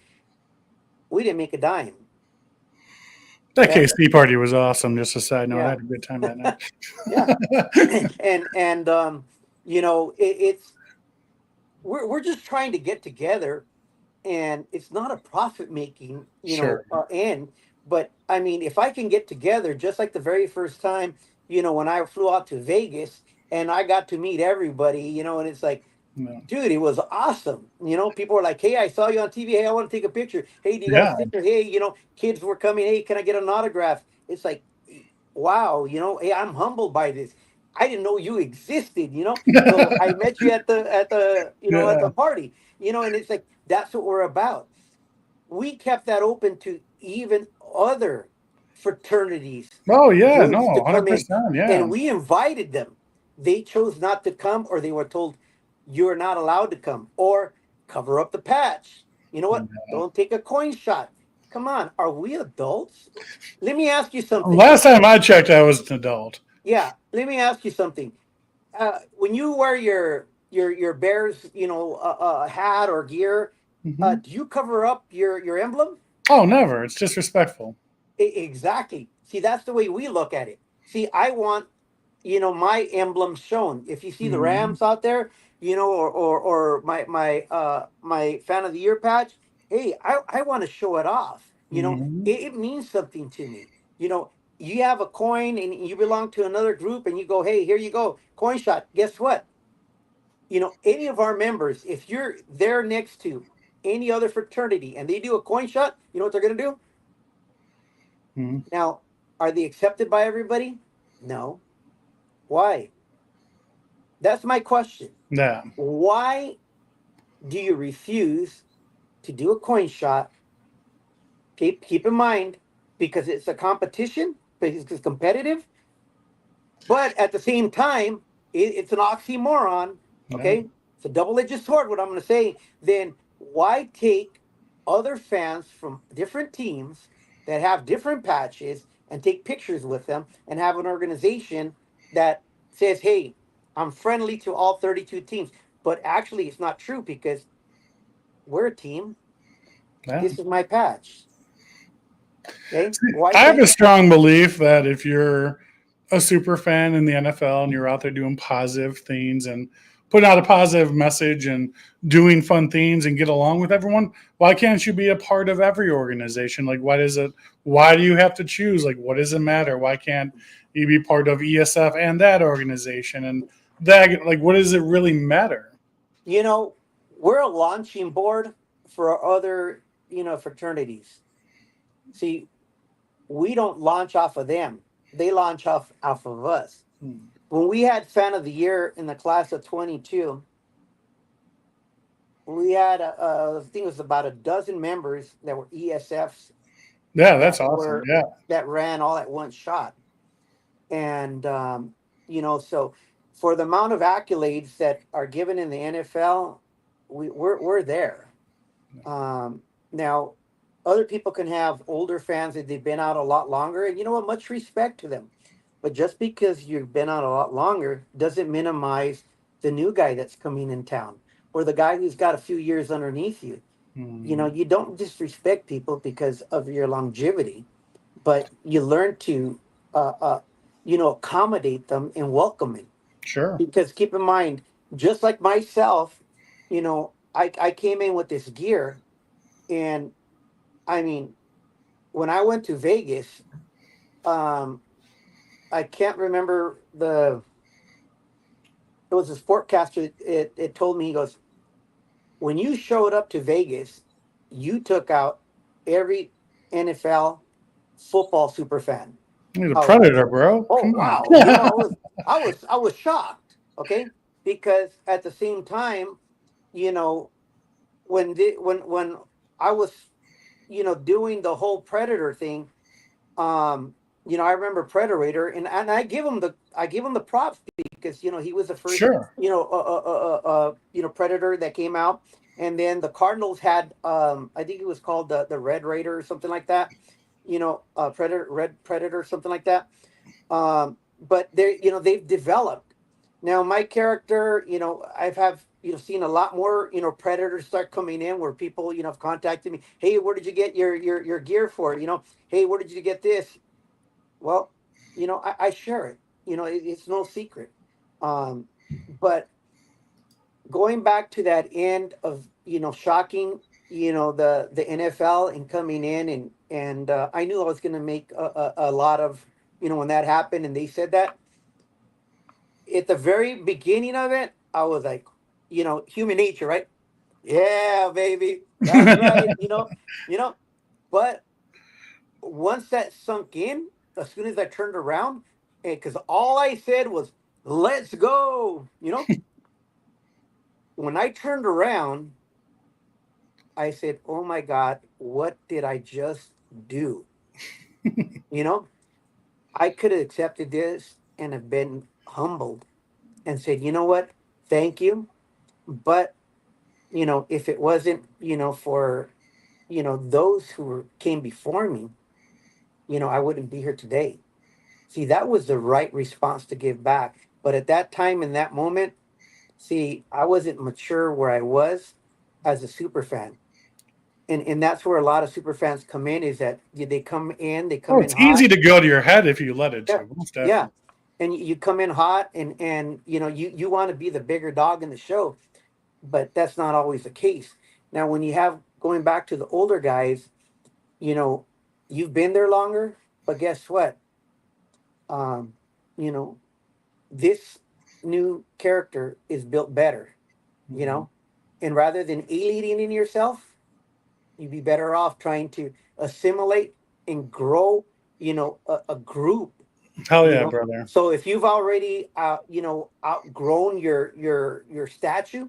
We didn't make a dime. That KC party was awesome. Just a side note, I had a good time that night. It's we're just trying to get together, and it's not a profit making end. But I mean, if I can get together, just like the very first time, when I flew out to Vegas and I got to meet everybody, and it's like, dude, it was awesome. People were like, hey, I saw you on TV. Hey, I want to take a picture. Hey, do you got a picture? Hey, kids were coming. Hey, can I get an autograph? It's like, wow, hey, I'm humbled by this. I didn't know you existed, So I met you at the party, and it's like, that's what we're about. We kept that open to even other fraternities. Oh yeah, no, 100%. Yeah. And we invited them. They chose not to come, or they were told, you're not allowed to come, or cover up the patch. You know what? Don't take a coin shot. Come on, are we adults? Let me ask you something. Last time I checked, I was an adult. Yeah, let me ask you something. When you wear your your Bears, hat or gear, Hmm. do you cover up your emblem? Oh, never. It's disrespectful. Exactly. See, that's the way we look at it. See, I want, my emblem shown. If you see the Hmm. Rams out there, or my fan of the year patch, hey, I want to show it off. Hmm. It means something to me. You have a coin and you belong to another group, and you go, hey, here you go, coin shot. Guess what? Any of our members, if you're there next to any other fraternity and they do a coin shot, you know what they're gonna do? Hmm. Now, are they accepted by everybody? No. Why? That's my question. Yeah. Why do you refuse to do a coin shot? Keep in mind, because it's a competition, because it's competitive, but at the same time, it's an oxymoron. Yeah. Okay, it's a double-edged sword. What I'm going to say, then why take other fans from different teams that have different patches and take pictures with them and have an organization that says, "Hey, I'm friendly to all 32 teams," but actually, it's not true because we're a team. Yeah. This is my patch. Okay, See, why I have a can't? strong belief that if you're a super fan in the NFL and you're out there doing positive things and putting out a positive message and doing fun things and get along with everyone, why can't you be a part of every organization? Like, what is it? Why do you have to choose? Like, what does it matter? Why can't you be part of ESF and that organization and that? Like, what does it really matter? You know, we're a launching board for other, fraternities. See, we don't launch off of them. They launch off of us. Hmm. When we had fan of the year in the class of 22, we had I think it was about a dozen members that were ESFs Yeah, that's that awesome. were Yeah. that ran all at one shot. And so for the amount of accolades that are given in the NFL, we're there. Now, other people can have older fans that they've been out a lot longer, and you know what? Much respect to them. But just because you've been out a lot longer doesn't minimize the new guy that's coming in town or the guy who's got a few years underneath you. Hmm. You don't disrespect people because of your longevity, but you learn to, uh, uh, accommodate them and welcome them. Sure. Because keep in mind, just like myself, I came in with this gear, and I mean, when I went to Vegas, um, I can't remember it was a sportcaster. It told me, he goes, when you showed up to Vegas, you took out every NFL football super fan. He's a I was like, predator, bro. oh Come on. wow, I was shocked. Okay, because at the same time, you know, when I was, doing the whole predator thing, um, I remember Predator, and I give him the props because he was the first Sure. Predator that came out, and then the Cardinals had I think it was called the Red Raider or something like that, Predator Red Predator something like that. But they've developed. Now my character, I've have seen a lot more predators start coming in where people have contacted me. Hey, where did you get your gear for? Hey, where did you get this? Well, I share it. It's no secret. Um, but going back to that end of shocking the NFL and coming in and I knew I was going to make a lot of when that happened and they said that at the very beginning of it, I was like, human nature, right? Yeah, baby, that's right. You know, but once that sunk in, as soon as I turned around, because all I said was, let's go. When I turned around, I said, oh my God, what did I just do? You know, I could have accepted this and have been humbled and said, you know what? Thank you. But, if it wasn't, for, those came before me, I wouldn't be here today. See, that was the right response to give back. But at that time, in that moment, See, I wasn't mature where I was as a super fan. And that's where a lot of super fans come in, is that they Oh, come in it's easy hot. to go to your head if you let it Yeah. to. Most Yeah. definitely. And you come in hot, and you want to be the bigger dog in the show, but that's not always the case. Now, when you have going back to the older guys, you know, you've been there longer, but guess what? Um, you know, this new character is built better, you Mhm. know, and rather than alienating yourself, you'd be better off trying to assimilate and grow, a group, Hell you yeah, know. brother. So if you've already, outgrown your statue,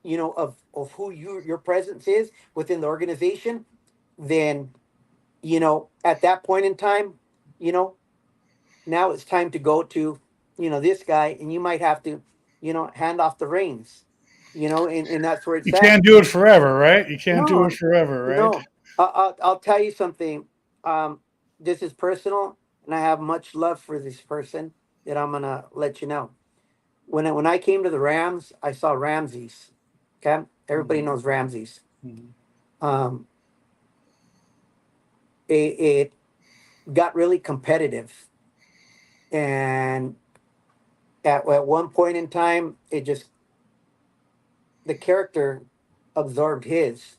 of who your presence is within the organization, then, at that point in time, you know, now it's time to go to, this guy, and you might have to, hand off the reins, and that's where You it's at. can't do it forever, right? You can't do it No, forever, right? no. I'll tell you something. This is personal, and I have much love for this person that I'm gonna let you know. When I came to the Rams, I saw Ramses. Okay, everybody Mhm. knows Ramses. Mhm. Um, it got really competitive, and at one point in time, it just the character absorbed his.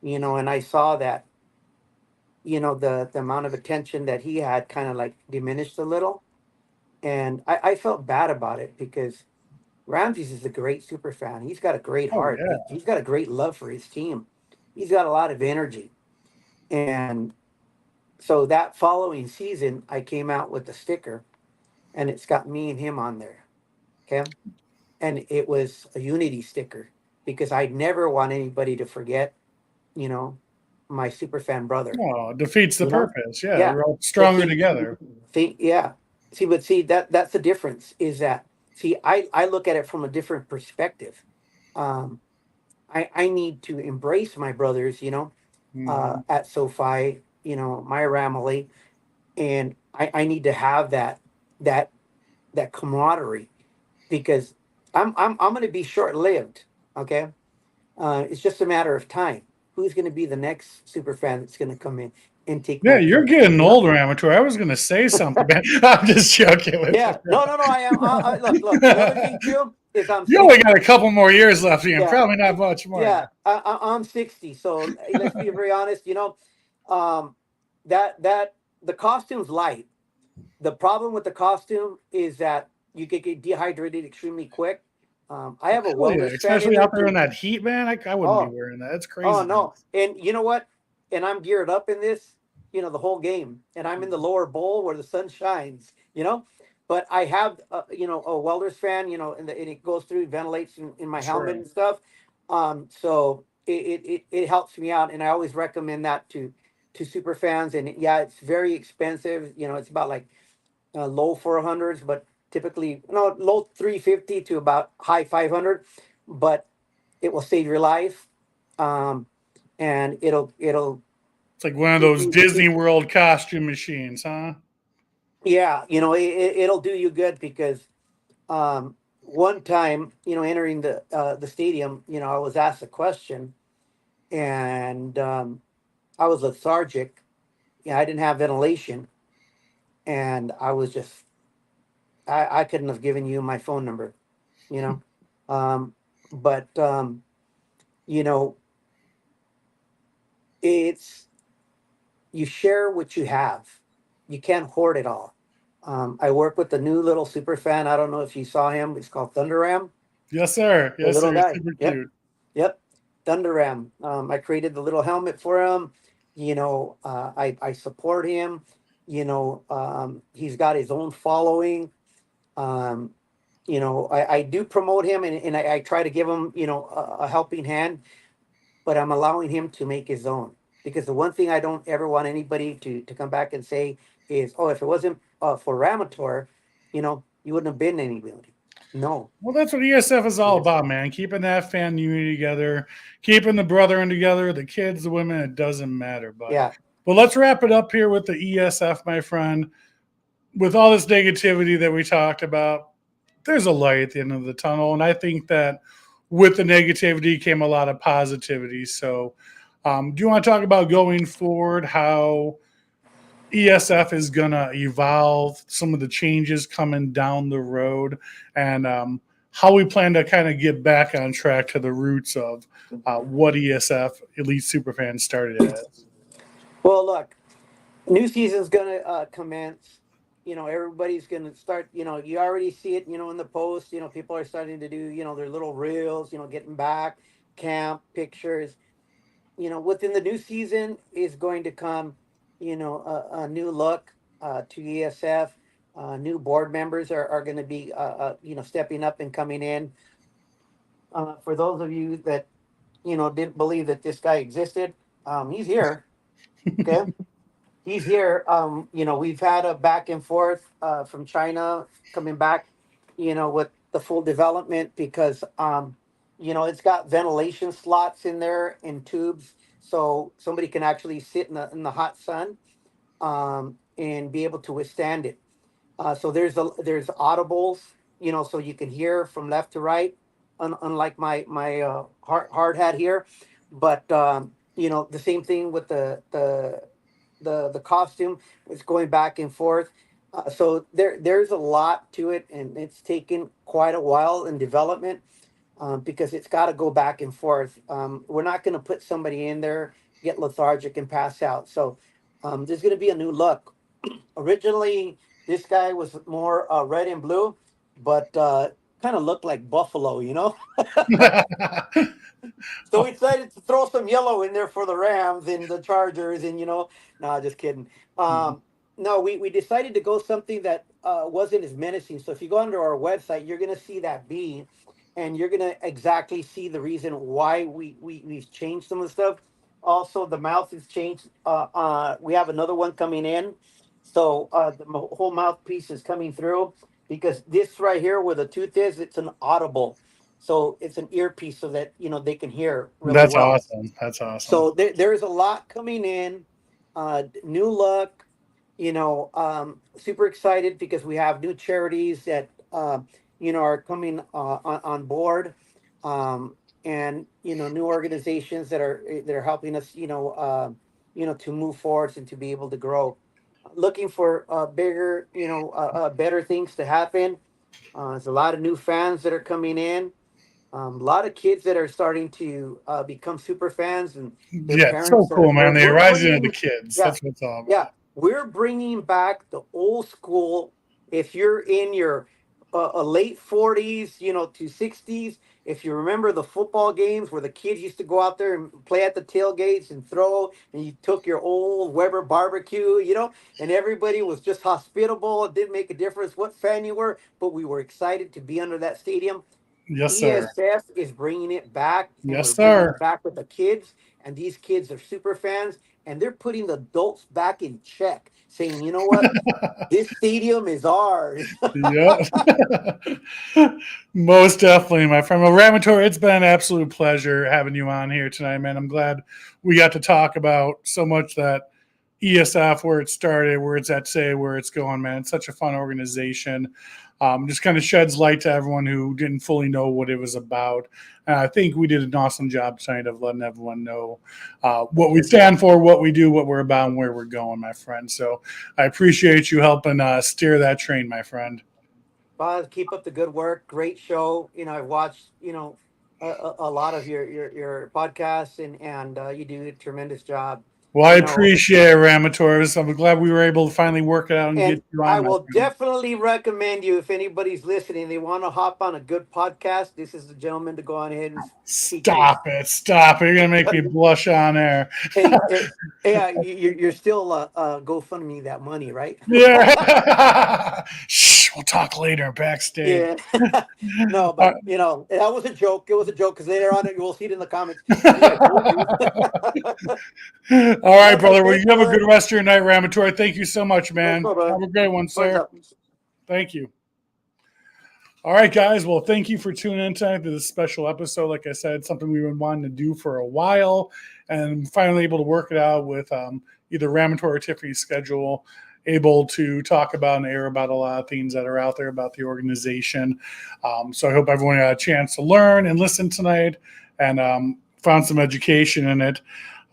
And I saw that, the amount of attention that he had kind of like diminished a little, and I felt bad about it, because Ramses is a great super fan. He's got a great Oh heart. yeah. He's got a great love for his team. He's got a lot of energy. And so that following season, I came out with a sticker, and it's got me and him on there. Okay. And it was a unity sticker, because I never want anybody to forget, you know, my super fan brother, Oh, defeats the you know? purpose. Yeah, Yeah. we're all But stronger see, together. yeah. See, that's the difference, is that, see, I look at it from a different perspective. Um, I need to embrace my brothers, Mhm. at SoFi, my Ramily, and I need to have that that camaraderie, because I'm going to be short lived. Okay, it's just a matter of time. Who's going to be the next super fan that's going to come in and take Yeah, my you're place? getting older, amateur. I was gonna say something, man. I'm just joking with you, Yeah, no. I am. Look. The other bro. thing too is I'm You only got 60. a couple more years left, Ian. Yeah, Probably not much more. yeah. I'm 60. So let's be very honest. Um, that the costume's light. The problem with the costume is that you could get dehydrated extremely quick. I have a Hell yeah, wellness fan in especially there out there in too. that heat, man. I wouldn't be Oh, wearing that. That's oh crazy. no. And you know what? And I'm geared up in this, the whole game. And I'm in the lower bowl where the sun shines. But I have, a welder's fan, and it goes through, ventilates in my helmet Sure. and stuff. So it helps me out. And I always recommend that to super fans. And yeah, it's very expensive. It's about like low 400s, but typically, no, low 350 to about high 500. But it will save your life, um, and it'll It's like one of give those you, Disney World costume machines, huh? yeah, it'll do you good, because one time, entering the stadium, I was asked a question, and I was lethargic. Yeah, I didn't have ventilation, and I was just I couldn't have given you my phone number, you know, um, but you know it's you share what you have. You can't hoard it all. I work with the new little super fan. I don't know if you saw him. It's called Thunder Ram. Yes, sir. The Yes, little sir. guy. Super Yep. cute. Yep. Thunder Ram. I created the little helmet for him. I support him. He's got his own following. Um, I do promote him, and I try to give him, a helping hand, but I'm allowing him to make his own. Because the one thing I don't ever want anybody to come back and say is, oh, if it wasn't for Ramator, you wouldn't have been anybody. No. Well, that's what ESF is all Yes. about, man. Keeping that fan unity together, keeping the brethren together, the kids, the women, it doesn't matter. But Yeah. well, let's wrap it up here with the ESF, my friend. With all this negativity that we talked about, there's a light at the end of the tunnel. And I think that with the negativity came a lot of positivity. So do you want to talk about going forward, how ESF is going to evolve, some of the changes coming down the road, and how we plan to kind of get back on track to the roots of what ESF Elite Superfans started as? Well, look, new season's gonna commence. Everybody's gonna start. You already see it. In the post. People are starting to do their little reels. Getting back, camp pictures. Within the new season is going to come. A new look to ESF. New board members are going to be stepping up and coming in. For those of you that didn't believe that this guy existed, he's here. Okay. He's here. We've had a back and forth from China coming back, with the full development because, it's got ventilation slots in there and tubes, so somebody can actually sit in the hot sun, and be able to withstand it. So there's audibles, so you can hear from left to right, unlike my hard hat here, but the same thing with the costume is going back and forth. So there's a lot to it, and it's taken quite a while in development, because it's got to go back and forth. We're not going to put somebody in there, get lethargic, and pass out. So there's going to be a new look. Originally, this guy was more red and blue, but kind of looked like buffalo, So we decided to throw some yellow in there for the Rams and the Chargers, and no, just kidding. No, we decided to go something that wasn't as menacing. So if you go onto our website, you're gonna see that bee, and you're gonna exactly see the reason why we've changed some of the stuff. Also, the mouth has changed. We have another one coming in, so whole mouthpiece is coming through because this right here where the tooth is, it's an audible. So it's an earpiece so that they can hear really That's well. awesome. That's awesome. So there's a lot coming in, new look. Super excited because we have new charities that are coming on board, and new organizations that are helping us to move forward and to be able to grow. Looking for bigger, better things to happen. There's a lot of new fans that are coming in. A lot of kids that are starting to become super fans, and their Yeah, it's so parents cool, man. They we're rising to the bringing, kids. yeah, That's what it's all about. yeah, we're bringing back the old school. If you're in your late 40s, to 60s, if you remember the football games where the kids used to go out there and play at the tailgates and throw, and you took your old Weber barbecue, and everybody was just hospitable. It didn't make a difference what fan you were, but we were excited to be under that stadium. Yes, sir. ESF is bringing it back, and Yes, we're bringing sir. it back with the kids. And these kids are super fans, and they're putting the adults back in check, saying, "You know what? This stadium is ours." Yep. Most definitely, my friend. Well, Ramator, it's been an absolute pleasure having you on here tonight, man. I'm glad we got to talk about so much that ESF, where it started, where it's at today, where it's going, man. It's such a fun organization. Just kind of sheds light to everyone who didn't fully know what it was about. And I think we did an awesome job tonight of letting everyone know what we stand for, what we do, what we're about, and where we're going, my friend. So I appreciate you helping steer that train, my friend. Boz, keep up the good work. Great show. I've watched a lot of your podcasts, and you do a tremendous job. Well, I You know, appreciate it, Ramator. I'm glad we were able to finally work it out and And get you I on, my will friend. definitely recommend you if anybody's listening, they want to hop on a good podcast. This is the gentleman to go on ahead and speak with. Stop it. Stop it. You're going to make me blush on air. Hey, you're still GoFundMe that money, right? Yeah. Shh, we'll talk later backstage. Yeah. No, Uh, but that was a joke. It was a joke because later on you will see it in the comments. See, I told you. all right, brother. Well, Thank you you, have a brother. good rest of your night, Ramator. Thank you so much, Thanks, man. brother. Have a great one, Thumbs sir. up. Thank you. All right, guys. Well, thank you for tuning in tonight to this special episode. Like I said, something we've been wanting to do for a while, and finally able to work it out with either Ramator or Tiffany's schedule. able to talk about and air about a lot of things that are out there about the organization. So I hope everyone got a chance to learn and listen tonight and found some education in it.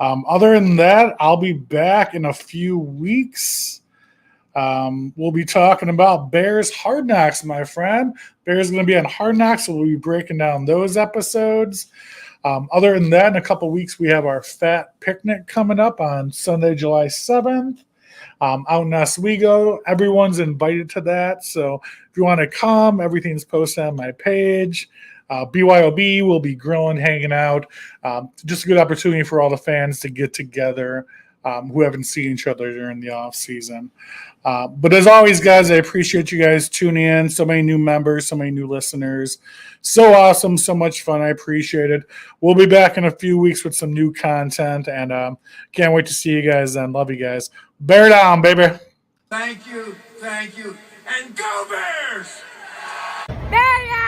Other than that, I'll be back in a few weeks. We'll be talking about Bears Hard Knocks, my friend. Bears going to be on Hard Knocks, so we'll be breaking down those episodes. Other than that, in a couple weeks, we have our Fat Picnic coming up on Sunday, July 7th. Out in Oswego, everyone's invited to that. So if you want to come, everything's posted on my page. BYOB will be grilling, hanging out. Just a good opportunity for all the fans to get together who haven't seen each other during the off season. But as always, guys, I appreciate you guys tuning in. So many new members, so many new listeners. So awesome, so much fun. I appreciate it. We'll be back in a few weeks with some new content, and can't wait to see you guys then. Love you guys. Bear down, baby. Thank you, and go Bears! Bear down!